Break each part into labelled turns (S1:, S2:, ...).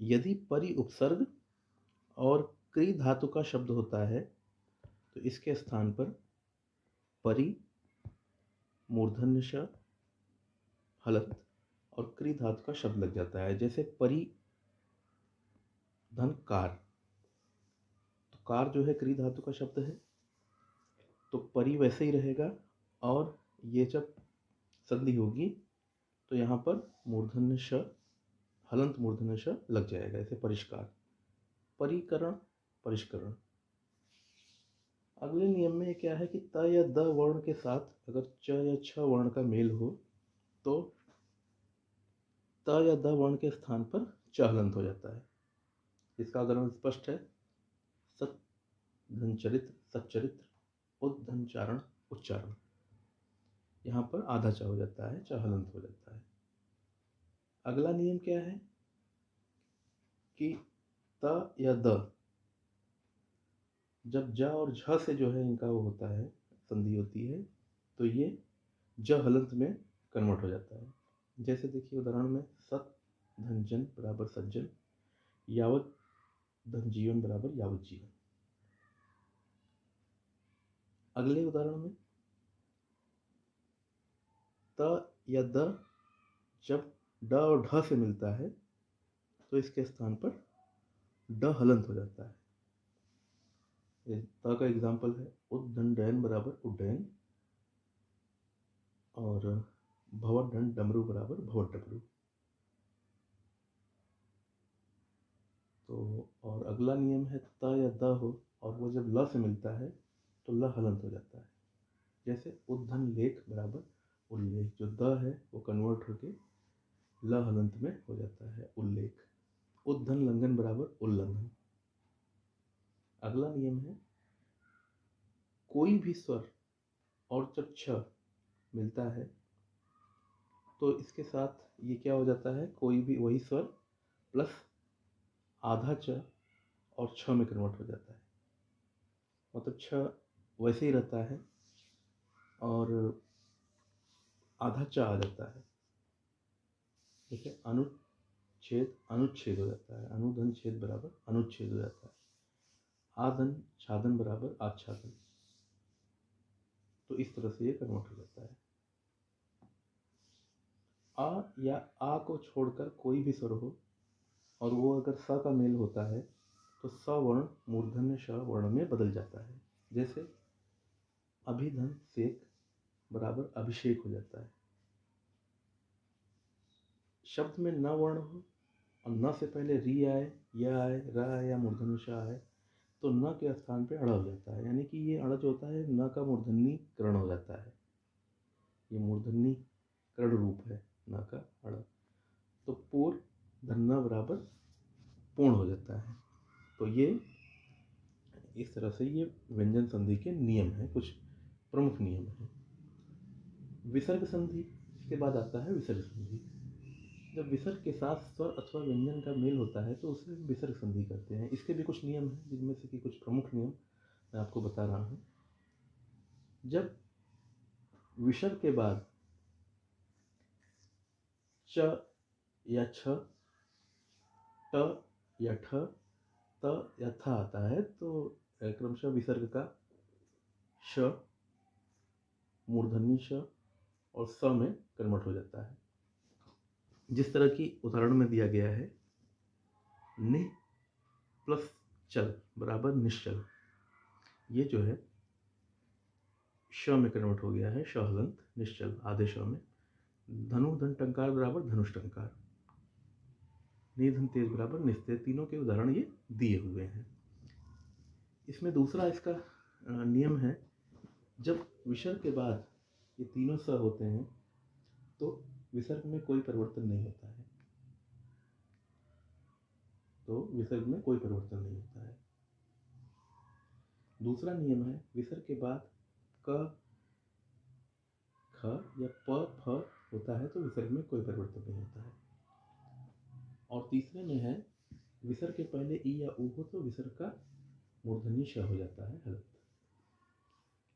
S1: यदि परि उपसर्ग और क्री धातु का शब्द होता है तो इसके स्थान पर परि, मूर्धन्य श, हलंत और क्री धातु का शब्द लग जाता है। जैसे परि धन कार, तो कार जो है क्री धातु का शब्द है, तो परि वैसे ही रहेगा और ये जब संधि होगी तो यहाँ पर मूर्धन्य श, हलंत मूर्धन्य श लग जाएगा। ऐसे परिष्कार, परिकरण, परिष्करण। अगले नियम में क्या है कि त या द वर्ण के साथ अगर च या छ वर्ण का मेल हो तो त या द वर्ण के स्थान पर च हलंत हो जाता है। इसका उदाहरण स्पष्ट है। सत धन चरित्र, सच्चरित्र, उद्धनचारण, उच्चारण। यहाँ पर आधा च हो जाता है, च हलंत हो जाता है। अगला नियम क्या है कि त या द जब ज और झ से जो है इनका वो होता है, संधि होती है, तो ये ज हलंत में कन्वर्ट हो जाता है। जैसे देखिए उदाहरण में सत धन जन बराबर सज्जन, यावत धन जीवन बराबर यावत जीवन। अगले उदाहरण में त या द जब ड और ढ से मिलता है तो इसके स्थान पर ड हलंत हो जाता है। त का एग्जाम्पल है उद्दंडयन बराबर उड्डयन और भवदंड डमरू बराबर भवट डमरू। तो और अगला नियम है त या द हो और वो जब ल से मिलता है तो ल हलंत हो जाता है। जैसे उद्धन लेख बराबर उल्लेख, जो द है वो कन्वर्ट होके ल हलंत में हो जाता है उल्लेख। उद्धन लंघन बराबर उल्लंघन। अगला नियम है कोई भी स्वर और जब छ मिलता है तो इसके साथ ये क्या हो जाता है, कोई भी वही स्वर प्लस आधा च और छ में कन्वर्ट हो जाता है। मतलब छ वैसे ही रहता है और आधा च आ जाता है। जैसे अनुच्छेद अनुच्छेद हो जाता है, अनुधन छेद बराबर अनुच्छेद हो जाता है। आधन छादन बराबर आच्छादन। तो इस तरह से ये कन्वर्ट हो जाता है। आ या आ को छोड़कर कोई भी स्वर हो और वो अगर स का मेल होता है तो स वर्ण मूर्धन्य श वर्ण में बदल जाता है। जैसे अभिधन सेक बराबर अभिषेक हो जाता है। शब्द में न वर्ण हो और न से पहले री आए, य आए, र आए या मूर्धन्य श आए तो न के स्थान पे अड़ हो जाता है। यानी कि ये अड़ जो होता है न का मूर्धन्यकरण हो जाता है। ये मूर्धन्यकरण रूप है न का अड़। तो पूर्व धन्ना बराबर पूर्ण हो जाता है। तो ये इस तरह से ये व्यंजन संधि के नियम हैं, कुछ प्रमुख नियम हैं। विसर्ग संधि के बाद आता है विसर्ग संधि। जब विसर्ग के साथ स्वर अथवा व्यंजन का मेल होता है तो उसे विसर्ग संधि करते हैं। इसके भी कुछ नियम हैं, जिनमें से कि कुछ प्रमुख नियम मैं आपको बता रहा हूँ। जब विसर्ग के बाद च या छ, ट या ठ, त या थ आता है तो क्रमशः विसर्ग का श, मूर्धन्य श और स में कन्वर्ट हो जाता है। जिस तरह की उदाहरण में दिया गया है, नि प्लस चल बराबर निश्चल। ये जो है श में कन्वर्ट हो गया है, श हलंत निश्चल आधे श में। धनु धन टंकार बराबर धनुष टंकार। निधन तेज बराबर निस्तेज। तीनों के उदाहरण ये दिए हुए हैं। इसमें दूसरा इसका नियम है, जब विसर्ग के बाद ये तीनों स होते हैं तो विसर्ग में कोई परिवर्तन नहीं होता है। तो विसर्ग में कोई परिवर्तन नहीं होता है। दूसरा नियम है, विसर्ग के बाद क, ख या प, फ होता है तो विसर्ग में कोई परिवर्तन नहीं होता है। और तीसरे में है, विसर्ग के पहले ई या ऊ हो तो विसर्ग का मूर्धन्य श हो जाता है हलंत।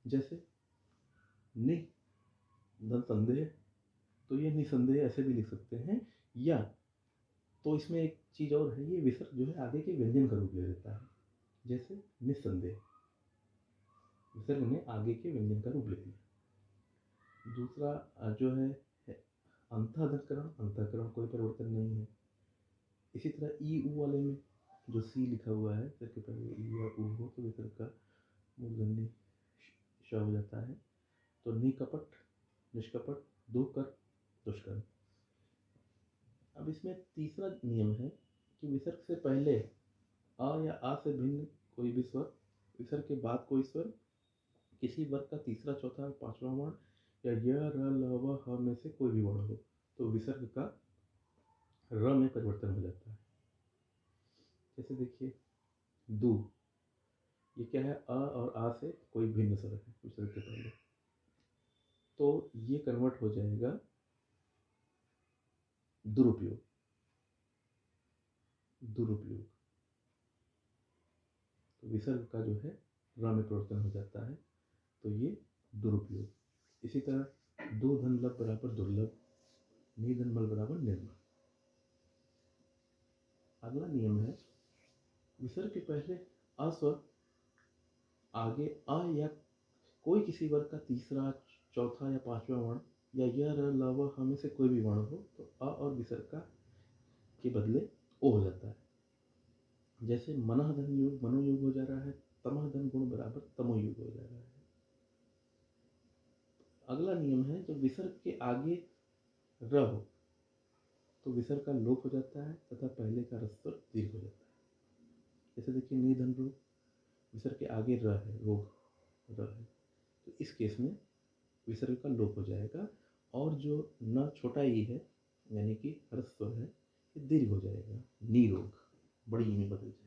S1: जैसे नि धन संदेह, तो ये निसंदेह ऐसे भी लिख सकते हैं, या तो इसमें एक चीज़ और है, ये विसर्ग जो है आगे के व्यंजन का रूप ले लेता है, जैसे निस्संदेह, विसर्ग ने आगे के व्यंजन का रूप ले लिया। दूसरा जो है अंतःधकरण, अंतःकरण कोई परिवर्तन नहीं है। इसी तरह ई ऊ वाले में जो सी लिखा हुआ है, सिर के पहले ई या ऊ हो तो विसर्ग का मूर्धन्य श हो जाता है। तो निकपट, निष्कपट, दुकर, दुष्कर। अब इसमें तीसरा नियम है कि विसर्ग से पहले अ या आ से भिन्न कोई भी स्वर, विसर्ग के बाद कोई स्वर, किसी वर्ग का तीसरा, चौथा, पांचवा वर्ण या य, र, ल, व, ह में से कोई भी वर्ण हो तो विसर्ग का र में परिवर्तन हो जाता है। जैसे देखिए दू, ये क्या है, अ और आ से कोई भिन्न स्वर है विसर्ग के पहले, तो ये कन्वर्ट हो जाएगा दुरुपयोग, दुरुपयोग। तो विसर्ग का जो है र में परिवर्तन हो जाता है, तो ये दुरुपयोग। इसी तरह दो धन लब बराबर दुर्लभ, नी धन मल बराबर निर्मल। अगला नियम है विसर्ग के पहले अ स्वर आगे अ या कोई किसी वर्ग का तीसरा, चौथा या पांचवा वर्ण या य, र, ल, व, ह में से कोई भी वर्ण हो तो अ और विसर्ग का के बदले ओ हो जाता है। जैसे मनः धन योग मनो योग हो जा रहा है, तमः धन गुण बराबर तमो योग हो जा रहा है। अगला नियम है जब विसर्ग के आगे र हो तो विसर्ग का लोप हो जाता है तथा पहले का रस्व दीर्घ हो जाता है। जैसे देखिए नी धन रो, विसर्ग के आगे र है, रोग र है, तो इस केस में विसर्ग का लोप हो जाएगा और जो न छोटा ई है यानी कि ह्रस्व है, ये दीर्घ हो जाएगा, नी रोग, बड़ी ई में बदल जाएगा।